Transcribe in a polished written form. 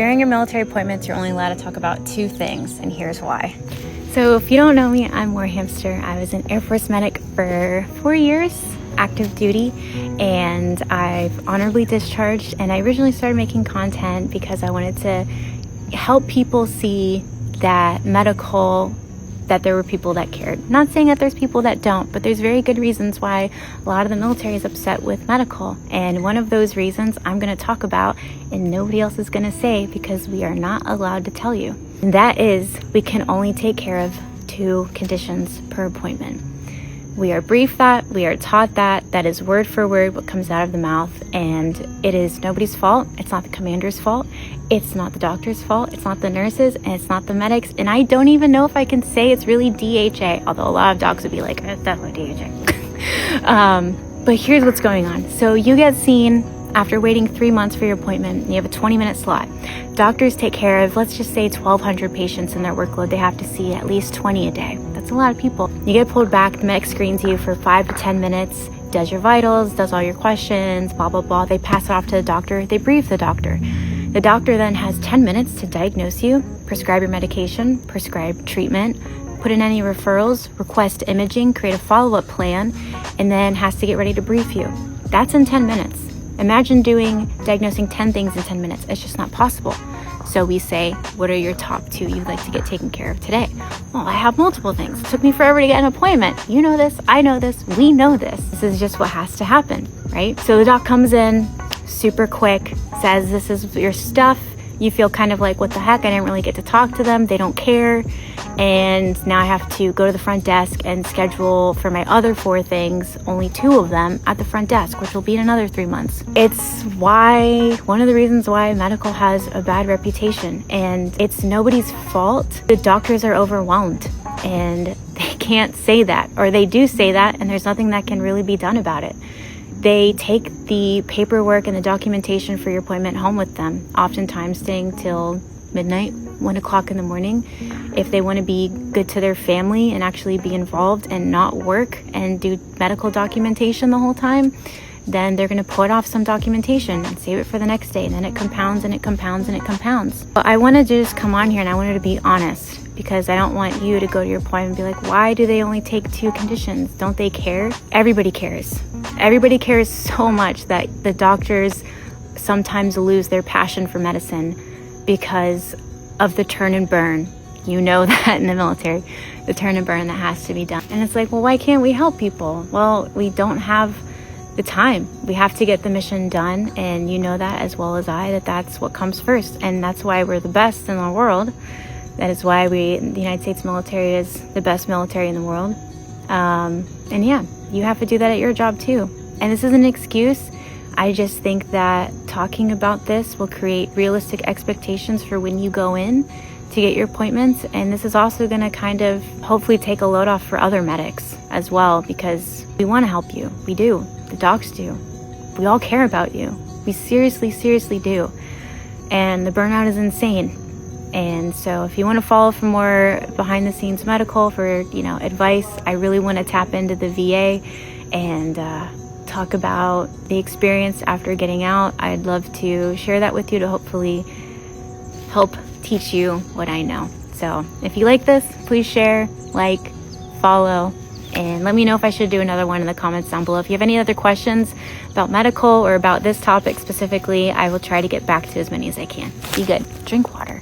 During your military appointments, you're only allowed to talk about 2 things, and here's why. So if you don't know me, I'm War Hamster. I was an Air Force medic for 4 years, active duty, and I've honorably discharged. And I originally started making content because I wanted to help people see that that there were people that cared. Not saying that there's people that don't, but there's very good reasons why a lot of the military is upset with medical. And one of those reasons I'm going to talk about and nobody else is going to say because we are not allowed to tell you. And that is, we can only take care of 2 conditions per appointment. We are briefed that, we are taught that is word for word what comes out of the mouth, and it is nobody's fault. It's not the commander's fault. It's not the doctor's fault. It's not the nurses, and it's not the medics. And I don't even know if I can say it's really DHA, although a lot of docs would be like, it's definitely DHA. But here's what's going on. So you get seen after waiting 3 months for your appointment. You have a 20-minute slot. Doctors take care of, let's just say, 1,200 patients in their workload. They have to see at least 20 a day. That's a lot of people. You get pulled back, the medic screens you for 5 to 10 minutes, does your vitals, does all your questions, blah, blah, blah. They pass it off to the doctor. They brief the doctor. The doctor then has 10 minutes to diagnose you, prescribe your medication, prescribe treatment, put in any referrals, request imaging, create a follow-up plan, and then has to get ready to brief you. That's in 10 minutes. Imagine diagnosing 10 things in 10 minutes. It's just not possible. So we say, what are your top 2 you'd like to get taken care of today? Well, I have multiple things. It took me forever to get an appointment. You know this, I know this, we know this. This is just what has to happen, right? So the doc comes in super quick, says this is your stuff. You feel kind of like, what the heck? I didn't really get to talk to them. They don't care. And now I have to go to the front desk and schedule for my other 4 things, only 2 of them at the front desk, which will be in another 3 months. It's one of the reasons why medical has a bad reputation, and it's nobody's fault. The doctors are overwhelmed and they can't say that, or they do say that, and there's nothing that can really be done about it. They take the paperwork and the documentation for your appointment home with them, oftentimes staying till midnight, 1 o'clock in the morning. If they want to be good to their family and actually be involved and not work and do medical documentation the whole time, then they're going to put off some documentation and save it for the next day. And then it compounds and it compounds and it compounds. But I wanted to just come on here and I wanted to be honest, because I don't want you to go to your appointment and be like, why do they only take 2 conditions? Don't they care? Everybody cares. Everybody cares so much that the doctors sometimes lose their passion for medicine because of the turn and burn. You know that in the military, the turn and burn that has to be done. And it's like, well, why can't we help people? Well, we don't have the time. We have to get the mission done, and you know that as well as I, that's what comes first. And that's why we're the best in the world. That is why the United States military is the best military in the world. And yeah, you have to do that at your job too. And this isn't an excuse. I just think that talking about this will create realistic expectations for when you go in to get your appointments. And this is also going to kind of hopefully take a load off for other medics as well, because we want to help you. We do. The docs do. We all care about you. We seriously, seriously do. And the burnout is insane. And so if you want to follow for more behind the scenes medical for, advice, I really want to tap into the VA and talk about the experience after getting out. I'd love to share that with you to hopefully help teach you what I know. So if you like this, please share, like, follow, and let me know if I should do another one in the comments down below. If you have any other questions about medical or about this topic specifically, I will try to get back to as many as I can. Be good. Drink water.